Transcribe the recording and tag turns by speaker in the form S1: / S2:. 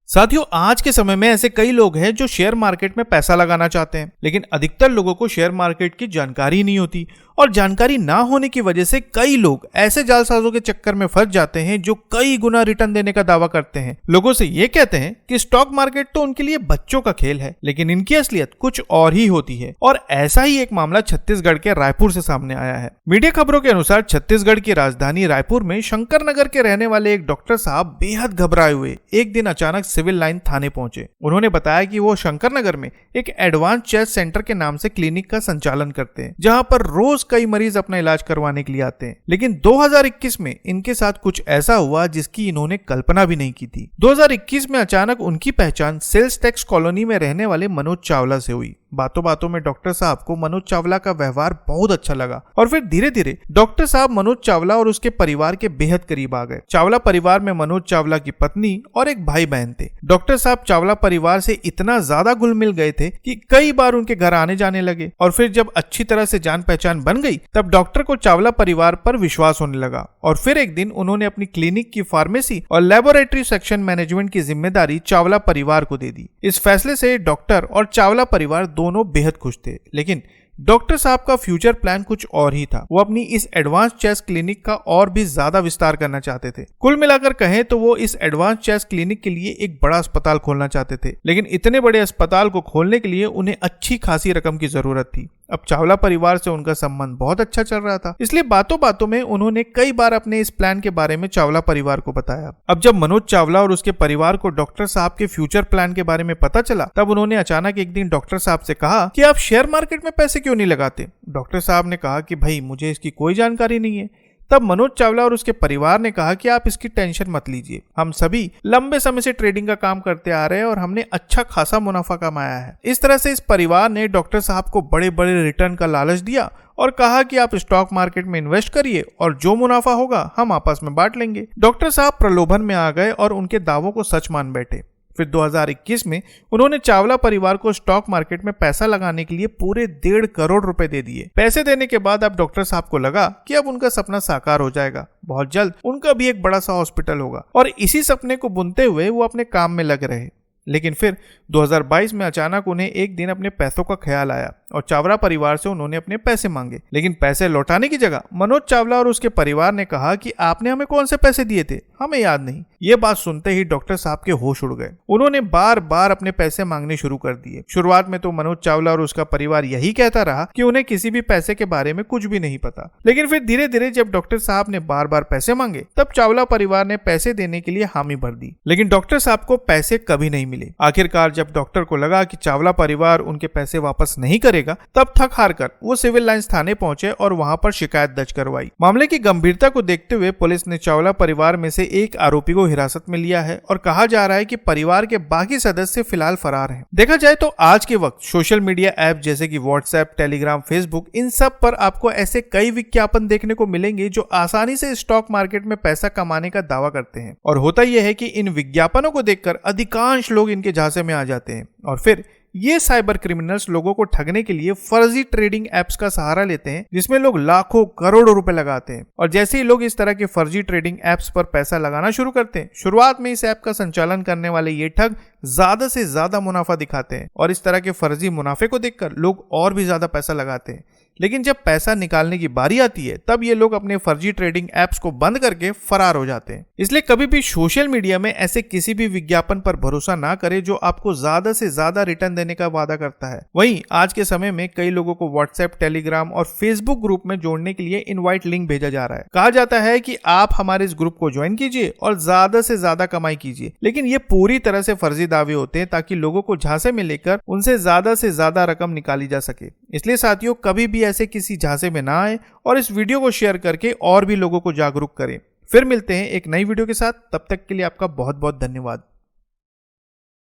S1: साथियों, आज के समय में ऐसे कई लोग हैं जो शेयर मार्केट में पैसा लगाना चाहते हैं, लेकिन अधिकतर लोगों को शेयर मार्केट की जानकारी नहीं होती और जानकारी ना होने की वजह से कई लोग ऐसे जालसाजों के चक्कर में फंस जाते हैं जो कई गुना रिटर्न देने का दावा करते हैं। लोगों से ये कहते हैं कि स्टॉक मार्केट तो उनके लिए बच्चों का खेल है, लेकिन इनकी असलियत कुछ और ही होती है। और ऐसा ही एक मामला छत्तीसगढ़ के रायपुर से सामने आया है। मीडिया खबरों के अनुसार छत्तीसगढ़ की राजधानी रायपुर में शंकर नगर के रहने वाले एक डॉक्टर साहब बेहद घबराए हुए एक दिन अचानक सिविल लाइन थाने पहुंचे। उन्होंने बताया कि वो शंकर नगर में एक एडवांस चेस्ट सेंटर के नाम से क्लिनिक का संचालन करते हैं, जहां पर रोज कई मरीज अपना इलाज करवाने के लिए आते हैं। लेकिन 2021 में इनके साथ कुछ ऐसा हुआ जिसकी इन्होंने कल्पना भी नहीं की थी। 2021 में अचानक उनकी पहचान सेल्स टैक्स कॉलोनी में रहने वाले मनोज चावला से हुई। बातों बातों में डॉक्टर साहब को मनोज चावला का व्यवहार बहुत अच्छा लगा और फिर धीरे धीरे डॉक्टर साहब मनोज चावला और उसके परिवार के बेहद करीब आ गए। चावला परिवार में मनोज चावला की पत्नी और एक भाई बहन थे। डॉक्टर साहब चावला परिवार से इतना ज्यादा घुल मिल गए थे कि कई बार उनके घर आने जाने लगे और फिर जब अच्छी तरह से जान पहचान बन गई तब डॉक्टर को चावला परिवार पर विश्वास होने लगा और फिर एक दिन उन्होंने अपनी क्लिनिक की फार्मेसी और लेबोरेटरी सेक्शन मैनेजमेंट की जिम्मेदारी चावला परिवार को दे दी। इस फैसले से डॉक्टर और चावला परिवार दोनों बेहद खुश थे, लेकिन डॉक्टर साहब का फ्यूचर प्लान कुछ और ही था। वो अपनी इस एडवांस चेस्ट क्लिनिक का और भी ज्यादा विस्तार करना चाहते थे। कुल मिलाकर कहें तो वो इस एडवांस चेस्ट क्लिनिक के लिए एक बड़ा अस्पताल खोलना चाहते थे, लेकिन इतने बड़े अस्पताल को खोलने के लिए उन्हें अच्छी खासी रकम की जरूरत थी। अब चावला परिवार से उनका संबंध बहुत अच्छा चल रहा था, इसलिए बातों बातों में उन्होंने कई बार अपने इस प्लान के बारे में चावला परिवार को बताया। अब जब मनोज चावला और उसके परिवार को डॉक्टर साहब के फ्यूचर प्लान के बारे में पता चला, तब उन्होंने अचानक एक दिन डॉक्टर साहब से कहा कि आप शेयर मार्केट में पैसे क्यों नहीं लगाते। डॉक्टर साहब ने कहा कि भाई मुझे इसकी कोई जानकारी नहीं है। तब मनोज चावला और उसके परिवार ने कहा कि आप इसकी टेंशन मत लीजिए, हम सभी लंबे समय से ट्रेडिंग का काम करते आ रहे हैं और हमने अच्छा खासा मुनाफा कमाया है। इस तरह से इस परिवार ने डॉक्टर साहब को बड़े बड़े रिटर्न का लालच दिया और कहा कि आप स्टॉक मार्केट में इन्वेस्ट करिए और जो मुनाफा होगा हम आपस में बांट लेंगे। डॉक्टर साहब प्रलोभन में आ गए और उनके दावों को सच मान बैठे। फिर 2021 में उन्होंने चावला परिवार को स्टॉक मार्केट में पैसा लगाने के लिए पूरे 1.5 करोड़ रुपए दे दिए। पैसे देने के बाद अब डॉक्टर साहब को लगा कि अब उनका सपना साकार हो जाएगा, बहुत जल्द उनका भी एक बड़ा सा हॉस्पिटल होगा और इसी सपने को बुनते हुए वो अपने काम में लग रहे। लेकिन फिर 2022 में अचानक उन्हें एक दिन अपने पैसों का ख्याल आया और चावला परिवार से उन्होंने अपने पैसे मांगे। लेकिन पैसे लौटाने की जगह मनोज चावला और उसके परिवार ने कहा कि आपने हमें कौन से पैसे दिए थे, हमें याद नहीं। ये बात सुनते ही डॉक्टर साहब के होश उड़ गए। उन्होंने बार बार अपने पैसे मांगने शुरू कर दिए। शुरुआत में तो मनोज चावला और उसका परिवार यही कहता रहा कि उन्हें किसी भी पैसे के बारे में कुछ भी नहीं पता, लेकिन फिर धीरे धीरे जब डॉक्टर साहब ने बार बार पैसे मांगे तब चावला परिवार ने पैसे देने के लिए हामी भर दी। लेकिन डॉक्टर साहब को पैसे कभी नहीं मिले। आखिरकार जब डॉक्टर को लगा कि चावला परिवार उनके पैसे वापस नहीं करेगा, तब थक हार कर वो सिविल लाइंस थाने पहुंचे और वहां पर शिकायत दर्ज करवाई। मामले की गंभीरता को देखते हुए पुलिस ने चावला परिवार में से एक आरोपी को हिरासत में लिया है और कहा जा रहा है कि परिवार के बाकी सदस्य फिलहाल फरार हैं। देखा जाए तो आज के वक्त सोशल मीडिया ऐप जैसे कि व्हाट्सएप, टेलीग्राम, फेसबुक, इन सब पर आपको ऐसे कई विज्ञापन देखने को मिलेंगे जो आसानी से स्टॉक मार्केट में पैसा कमाने का दावा करते हैं। और होता यह है कि इन विज्ञापनों को देखकर अधिकांश लोग इनके झांसे में आ जाते हैं और फिर ये साइबर क्रिमिनल्स लोगों को ठगने के लिए फर्जी ट्रेडिंग एप्स का सहारा लेते हैं, जिसमें लोग लाखों करोड़ों रुपए लगाते हैं। और जैसे ही लोग इस तरह के फर्जी ट्रेडिंग एप्स पर पैसा लगाना शुरू करते हैं, शुरुआत में इस ऐप का संचालन करने वाले ये ठग ज्यादा से ज्यादा मुनाफा दिखाते हैं और इस तरह के फर्जी मुनाफे को देखकर लोग और भी ज्यादा पैसा लगाते हैं। लेकिन जब पैसा निकालने की बारी आती है तब ये लोग अपने फर्जी ट्रेडिंग एप्स को बंद करके फरार हो जाते हैं। इसलिए कभी भी सोशल मीडिया में ऐसे किसी भी विज्ञापन पर भरोसा ना करें जो आपको ज्यादा से ज्यादा रिटर्न देने का वादा करता है। वहीं आज के समय में कई लोगों को व्हाट्सएप, टेलीग्राम और फेसबुक ग्रुप में जोड़ने के लिए इनवाइट लिंक भेजा जा रहा है। कहा जाता है कि आप हमारे इस ग्रुप को ज्वाइन कीजिए और ज्यादा से ज्यादा कमाई कीजिए, लेकिन ये पूरी तरह से फर्जी दावे होते हैं ताकि लोगों को झांसे में लेकर उनसे ज्यादा रकम निकाली जा सके। इसलिए साथियों, कभी भी ऐसे किसी झांसे में ना आए और इस वीडियो को शेयर करके और भी लोगों को जागरूक करें। फिर मिलते हैं एक नई वीडियो के साथ, तब तक के लिए आपका बहुत बहुत धन्यवाद।